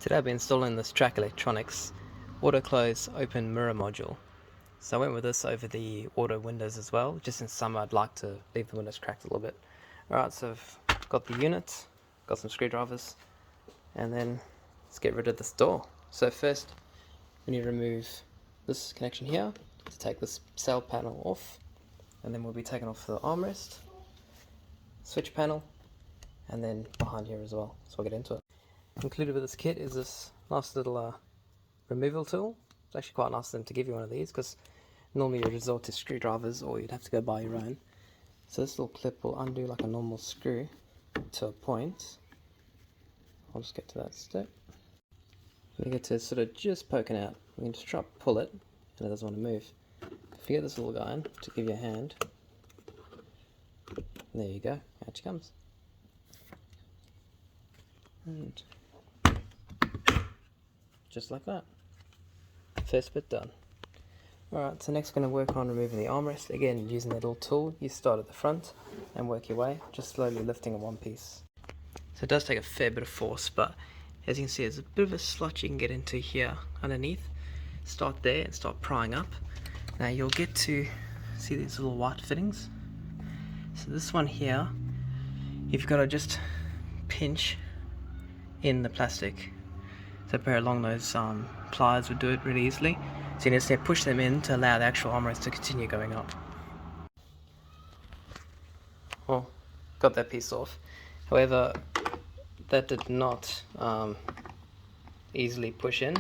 Today I'll be installing this Trac Electronics auto close open mirror module. So I went with this over the auto windows as well. Just in summer I'd like to leave the windows cracked a little bit. Alright, so I've got the unit, got some screwdrivers, and then let's get rid of this door. So first we need to remove this connection here to take this cell panel off, and then we'll be taking off the armrest, switch panel, and then behind here as well. So we'll get into it. Included with this kit is this nice little removal tool. It's actually quite nice of them to give you one of these, because normally you resort to screwdrivers or you'd have to go buy your own. So this little clip will undo like a normal screw to a point. I'll just get to that step. When you get to sort of just poking out, we can just try to pull it and it doesn't want to move. If you get this little guy in to give you a hand, there you go, out she comes. And just like that. First bit done. Alright, so next we're going to work on removing the armrest. Again, using that little tool, you start at the front and work your way, just slowly lifting in one piece. So it does take a fair bit of force, but as you can see, there's a bit of a slot you can get into here underneath. Start there and start prying up. Now you'll get to see these little white fittings. So this one here, you've got to just pinch in the plastic. So a pair along those pliers would do it really easily. So you just need to push them in to allow the actual armrest to continue going up. Well, got that piece off. However, that did not easily push in.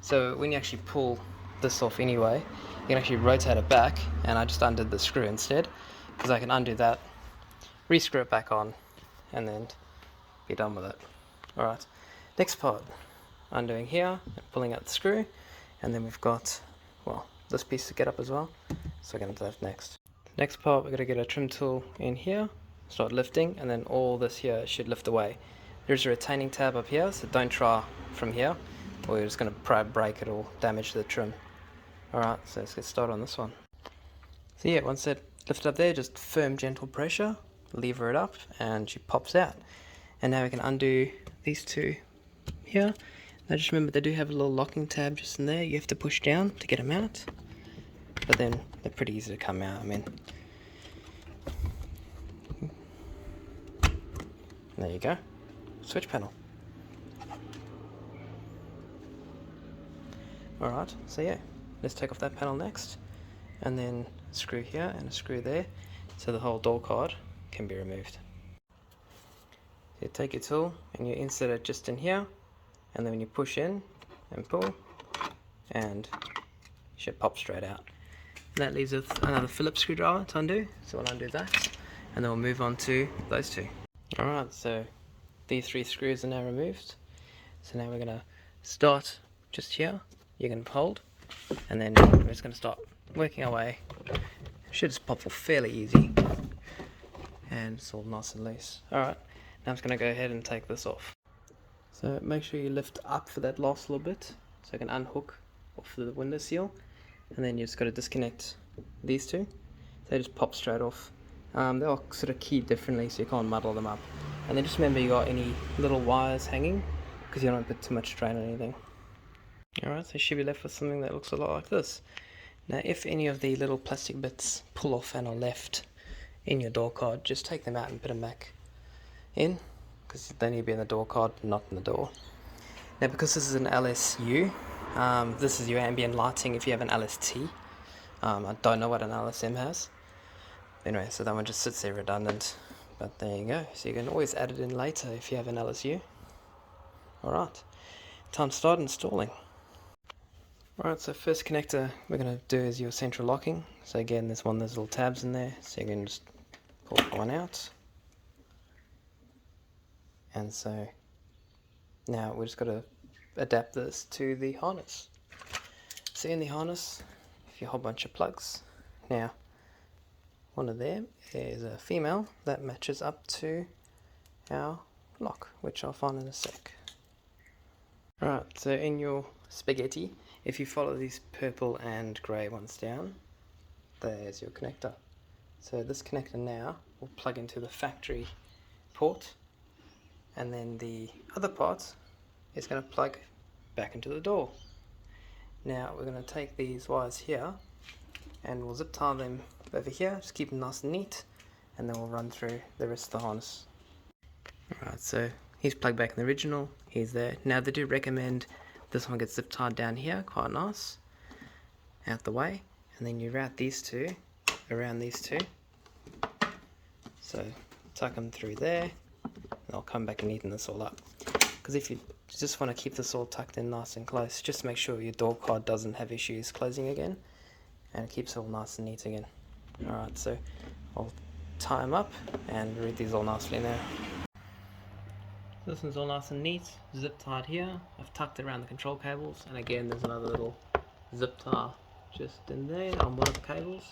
So when you actually pull this off anyway, you can actually rotate it back, and I just undid the screw instead, because I can undo that, re-screw it back on, and then be done with it. Alright, next part, undoing here and pulling out the screw, and then we've got, well, this piece to get up as well, so we're going to do that next. Next part, we're going to get a trim tool in here, start lifting, and then all this here should lift away. There's a retaining tab up here, so don't try from here, or you're just going to break it or damage the trim. Alright, so let's get started on this one. So yeah, once that lifted up there, just firm gentle pressure, lever it up, and she pops out. And now we can undo these two here. Now just remember, they do have a little locking tab just in there. You have to push down to get them out, but then they're pretty easy to come out. I mean, there you go, switch panel. Alright, so yeah, let's take off that panel next, and then a screw here and a screw there, so the whole door card can be removed. You take your tool and you insert it just in here, and then when you push in and pull, and it should pop straight out. And that leaves with another Phillips screwdriver to undo, so we'll undo that, and then we'll move on to those two. Alright, so these three screws are now removed. So now we're going to start just here. You can hold, and then we're just going to start working our way. It should just pop off fairly easy, and it's all nice and loose. Alright. Now I'm just going to go ahead and take this off. So make sure you lift up for that last little bit, so I can unhook off the window seal, and then you just got to disconnect these two. So they just pop straight off. They're all sort of keyed differently, so you can't muddle them up. And then just remember you got any little wires hanging, because you don't put too much strain on anything. Alright, so you should be left with something that looks a lot like this. Now if any of the little plastic bits pull off and are left in your door card, just take them out and put them back in, because they need to be in the door card, not in the door. Now because this is an LSU, this is your ambient lighting. If you have an LST, I don't know what an LSM has. Anyway, so that one just sits there redundant, but there you go. So you can always add it in later if you have an LSU. Alright, time to start installing. Alright, so first connector we're going to do is your central locking. So again, there's one of those little tabs in there, so you can just pull one out. And so now we've just got to adapt this to the harness. So in the harness, if you have a whole bunch of plugs. Now, one of them is a female that matches up to our lock, which I'll find in a sec. Alright, so in your spaghetti, if you follow these purple and grey ones down, there's your connector. So this connector now will plug into the factory port, and then the other part is going to plug back into the door. Now we're going to take these wires here and we'll zip tie them over here, just keep them nice and neat, and then we'll run through the rest of the harness. Alright, so he's plugged back in the original, he's there. Now they do recommend this one gets zip tied down here, quite nice, out the way, and then you route these two around these two. So tuck them through there, and I'll come back and neaten this all up. Because if you just want to keep this all tucked in nice and close, just make sure your door card doesn't have issues closing again, and it keeps it all nice and neat again. Alright, so I'll tie them up and read these all nicely now. This one's all nice and neat, zip tied here. I've tucked it around the control cables, and again there's another little zip tie just in there on one of the cables,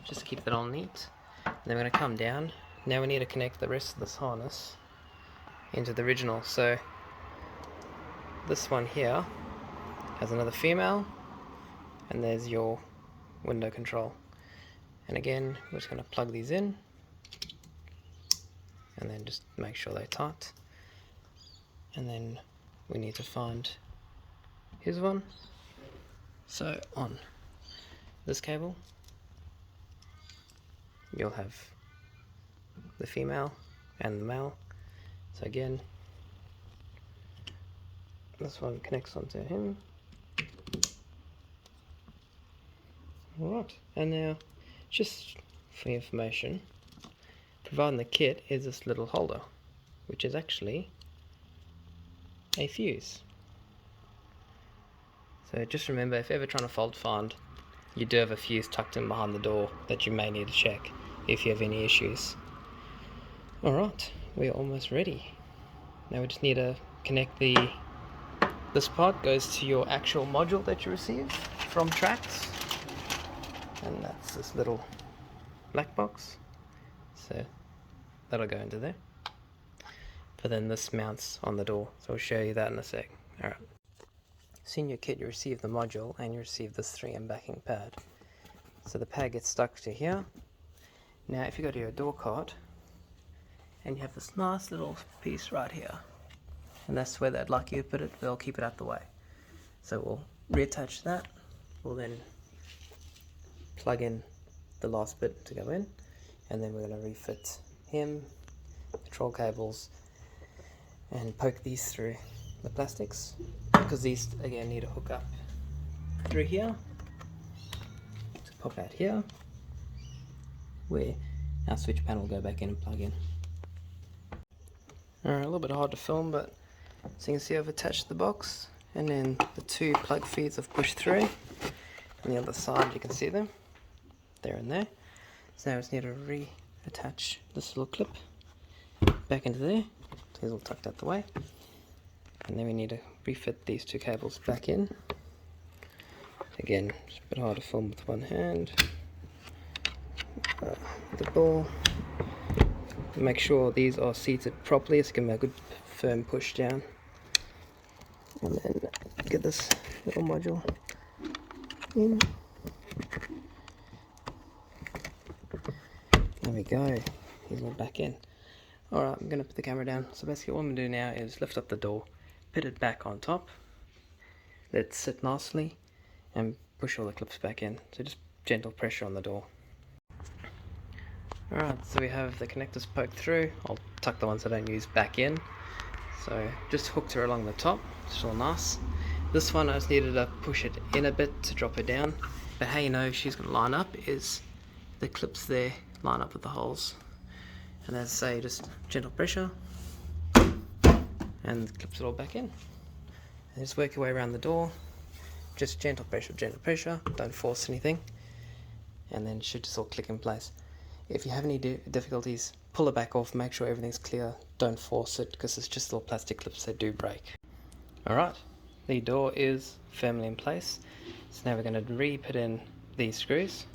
just to keep that all neat. And then we're going to come down. Now we need to connect the rest of this harness into the original. So this one here has another female, and there's your window control. And again, we're just going to plug these in, and then just make sure they're tight. And then we need to find his one. So on this cable, you'll have the female and the male. So again, this one connects onto him. Alright, and now just for information, providing the kit is this little holder, which is actually a fuse. So just remember, if you're ever trying to fault find, you do have a fuse tucked in behind the door that you may need to check if you have any issues. Alright, we're almost ready. Now we just need to connect this part goes to your actual module that you received from Trac, and that's this little black box, so that'll go into there. But then this mounts on the door, so I'll show you that in a sec. Alright. So in your kit you receive the module and you receive this 3M backing pad. So the pad gets stuck to here. Now if you go to your door card and you have this nice little piece right here, and that's where they'd like you to put it, they'll keep it out the way. So we'll reattach that, we'll then plug in the last bit to go in, and then we're going to refit him, control cables, and poke these through the plastics, because these again need to hook up through here to pop out here, where our switch panel will go back in and plug in. Alright, a little bit hard to film, but so you can see I've attached the box, and then the two plug feeds I've pushed through. On the other side you can see them, there and there. So now we just need to reattach this little clip back into there. These all tucked out the way, and then we need to refit these two cables back in. Again, it's a bit hard to film with one hand. The ball. Make sure these are seated properly, so give them a good firm push down, and then get this little module in. There we go, he's all back in. Alright, I'm going to put the camera down. So basically what I'm going to do now is lift up the door, put it back on top, let it sit nicely, and push all the clips back in. So just gentle pressure on the door. Alright, so we have the connectors poked through. I'll tuck the ones I don't use back in. So just hooked her along the top, it's all nice. This one I just needed to push it in a bit to drop her down. But how you know if she's going to line up is the clips there line up with the holes. And as I say, just gentle pressure, and clips it all back in. And just work your way around the door, just gentle pressure, don't force anything, and then it should just all click in place. If you have any difficulties, pull it back off, make sure everything's clear, don't force it, because it's just little plastic clips that do break. Alright, the door is firmly in place, so now we're going to re-put in these screws,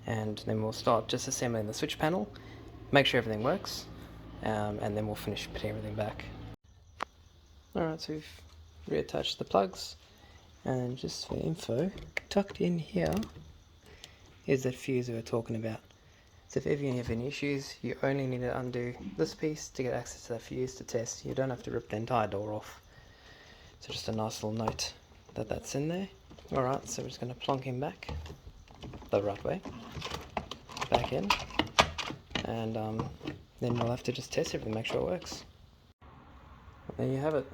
and then we'll start just assembling the switch panel. Make sure everything works, and then we'll finish putting everything back. Alright, so we've reattached the plugs, and just for info, tucked in here is that fuse we were talking about. So if ever you have any issues, you only need to undo this piece to get access to that fuse to test. You don't have to rip the entire door off. So just a nice little note that that's in there. Alright, so we're just going to plonk him back the right way, back in, and then we'll have to just test everything, make sure it works. There you have it.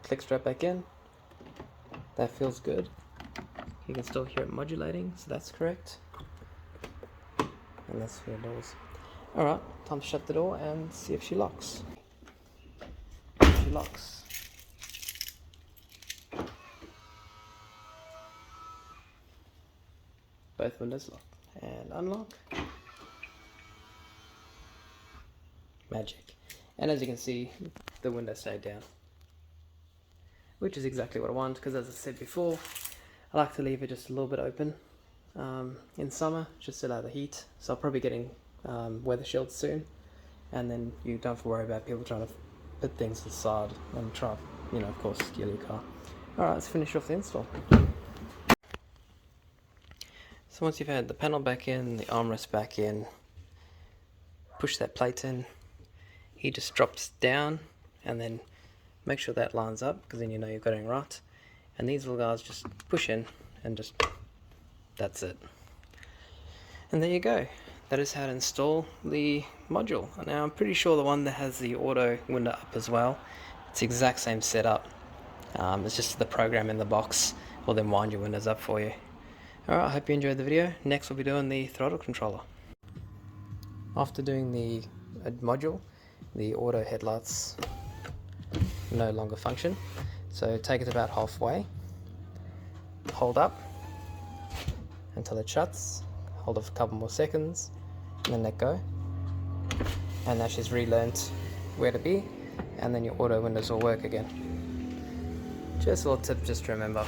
Click straight back in. That feels good. You can still hear it modulating, so that's correct. And that's for your doors. Alright, time to shut the door and see if she locks. She locks. Both windows lock. And unlock. Magic. And as you can see, the window stayed down. Which is exactly what I want, because as I said before, I like to leave it just a little bit open in summer, just to allow the heat. So I'll probably be getting weather shields soon, and then you don't have to worry about people trying to put things aside and try, you know, of course, steal your car. Alright, let's finish off the install. So once you've had the panel back in, the armrest back in, push that plate in, he just drops down, and then make sure that lines up, because then you know you've got it right. And these little guys just push in, and just, that's it. And there you go. That is how to install the module. Now I'm pretty sure the one that has the auto window up as well, it's the exact same setup. It's just the program in the box will then wind your windows up for you. Alright, I hope you enjoyed the video. Next we'll be doing the throttle controller. After doing the module, the auto headlights no longer function. So take it about halfway, hold up until it shuts, hold it for a couple more seconds, and then let go. And now she's relearnt where to be, and then your auto windows will work again. Just a little tip just to remember.